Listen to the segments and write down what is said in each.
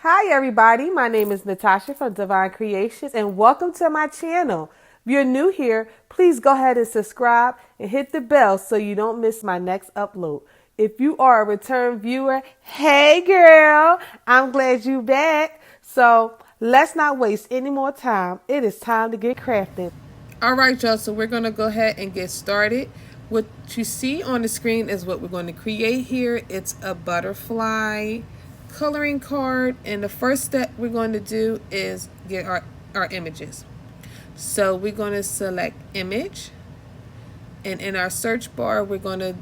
Hi everybody, my name is Natasha from Divine Creations and welcome to my channel. If you're new here, please go ahead and subscribe and hit the bell so you don't miss my next upload. If you are a return viewer, hey girl, I'm glad you back. So let's not waste any more time. It is time to get crafting. All right, y'all, so we're going to go ahead and get started. What you see on the screen is what we're going to create here. It's a butterfly coloring card, and the first step we're going to do is get our images. So we're going to select image, and in our search bar we're going to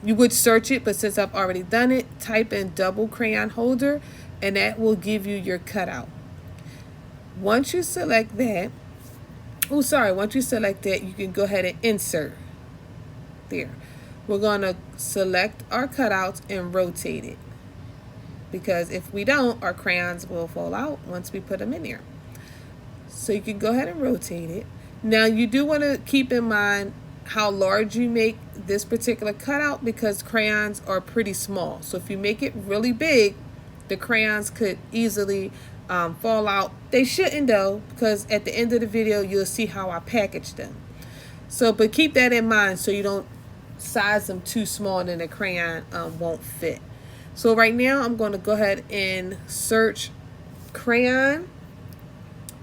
you would search it, but since I've already done it, type in double crayon holder and that will give you your cutout. Once you select that, once you select that, you can go ahead and insert there. We're going to select our cutouts and rotate it, because if we don't, our crayons will fall out once we put them in there. So you can go ahead and rotate it. Now you do want to keep in mind how large you make this particular cutout, because crayons are pretty small. So if you make it really big, the crayons could easily fall out. They shouldn't though, because at the end of the video you'll see how I package them. So but keep that in mind so you don't size them too small and then the crayon won't fit. So right now I'm going to go ahead and search crayon,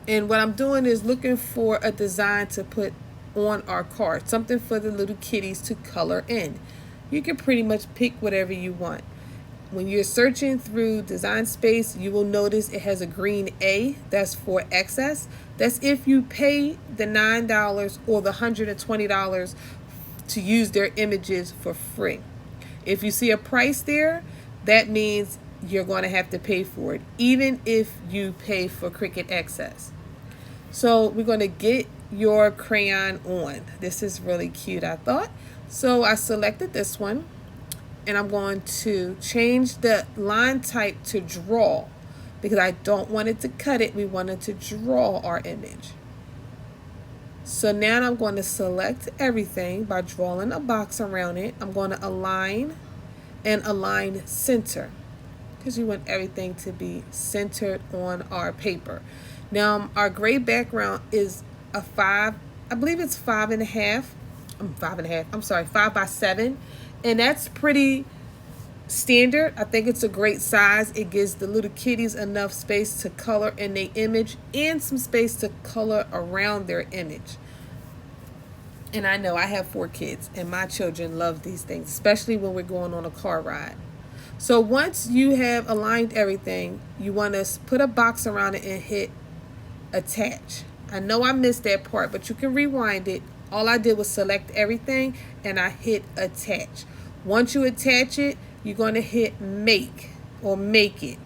and what I'm doing is looking for a design to put on our card, something for the little kitties to color in. You can pretty much pick whatever you want. When you're searching through Design Space, you will notice it has a green A. That's for excess. That's if you pay the $9 or the $120 to use their images for free. If you see a price there, that means you're going to have to pay for it, even if you pay for Cricut Access. So we're going to get your crayon on. This is really cute, I thought. So I selected this one, and I'm going to change the line type to draw, because I don't want it to cut it. We want it to draw our image. So now I'm going to select everything by drawing a box around it. I'm going to align and align center, because you want everything to be centered on our paper. Now our gray background is a 5, I believe it's 5.5. 5 by 7, and that's pretty standard. I think it's a great size. It gives the little kitties enough space to color in their image and some space to color around their image. And I know I have 4 kids, and my children love these things, especially when we're going on a car ride. So once you have aligned everything, you want to put a box around it and hit attach. I know I missed that part, but you can rewind it. All I did was select everything and I hit attach. Once you attach it, you're going to hit make or make it.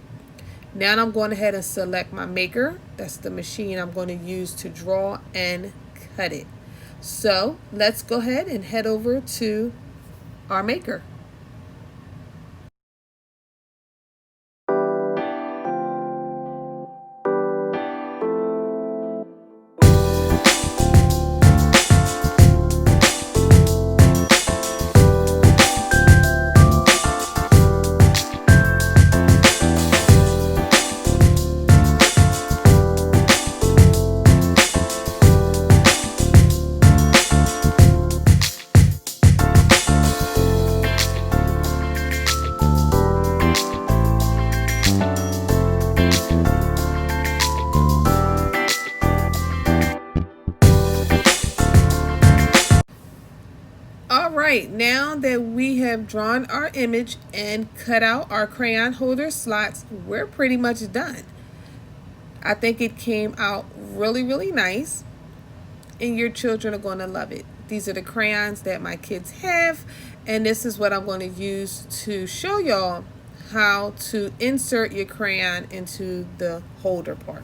Now I'm going ahead and select my maker. That's the machine I'm going to use to draw and cut it. So let's go ahead and head over to our maker. Alright, now that we have drawn our image and cut out our crayon holder slots, we're pretty much done. I think it came out really nice, and your children are going to love it. These are the crayons that my kids have, and this is what I'm going to use to show y'all how to insert your crayon into the holder part.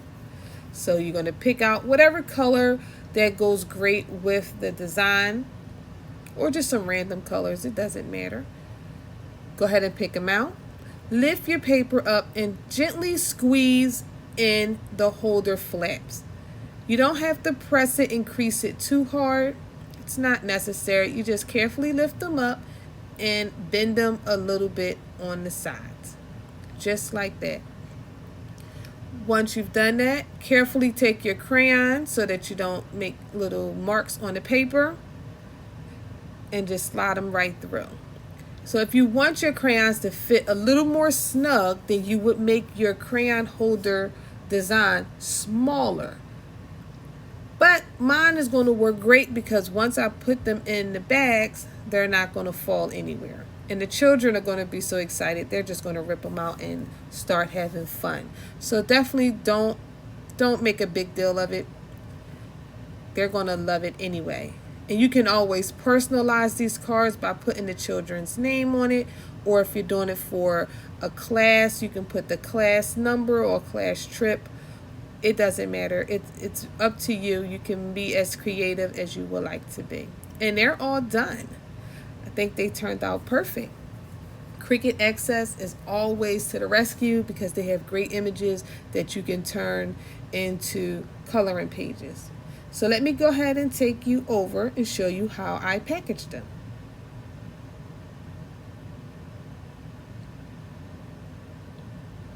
So you're going to pick out whatever color that goes great with the design, or just some random colors, it doesn't matter. Go ahead and pick them out. Lift your paper up and gently squeeze in the holder flaps. You don't have to press it and crease it too hard. It's not necessary. You just carefully lift them up and bend them a little bit on the sides, just like that. Once you've done that, carefully take your crayon so that you don't make little marks on the paper and just slide them right through. So if you want your crayons to fit a little more snug, then you would make your crayon holder design smaller. But mine is going to work great because once I put them in the bags, they're not going to fall anywhere. And the children are going to be so excited, they're just going to rip them out and start having fun. So definitely don't make a big deal of it. They're going to love it anyway. And you can always personalize these cards by putting the children's name on it. Or if you're doing it for a class, you can put the class number or class trip. It doesn't matter. It's up to you. You can be as creative as you would like to be. And they're all done. I think they turned out perfect. Cricut Access is always to the rescue because they have great images that you can turn into coloring pages. So let me go ahead and take you over and show you how I packaged them.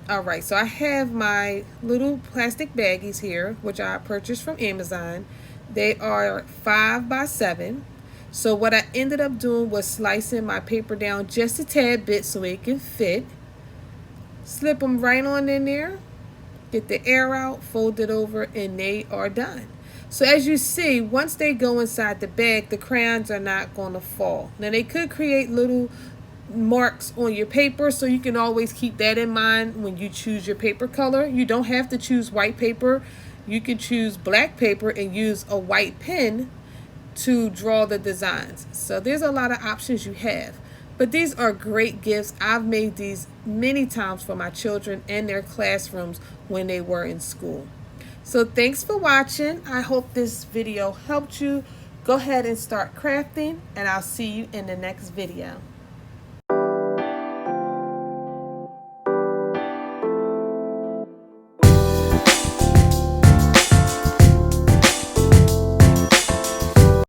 Alright, so I have my little plastic baggies here, which I purchased from Amazon. They are 5 by 7. So what I ended up doing was slicing my paper down just a tad bit so it can fit. Slip them right on in there. Get the air out, fold it over, and they are done. So as you see, once they go inside the bag, the crayons are not going to fall. Now they could create little marks on your paper, so you can always keep that in mind when you choose your paper color. You don't have to choose white paper. You can choose black paper and use a white pen to draw the designs. So there's a lot of options you have. But these are great gifts. I've made these many times for my children and their classrooms when they were in school. So thanks for watching. I hope this video helped you. Go ahead and start crafting, and I'll see you in the next video.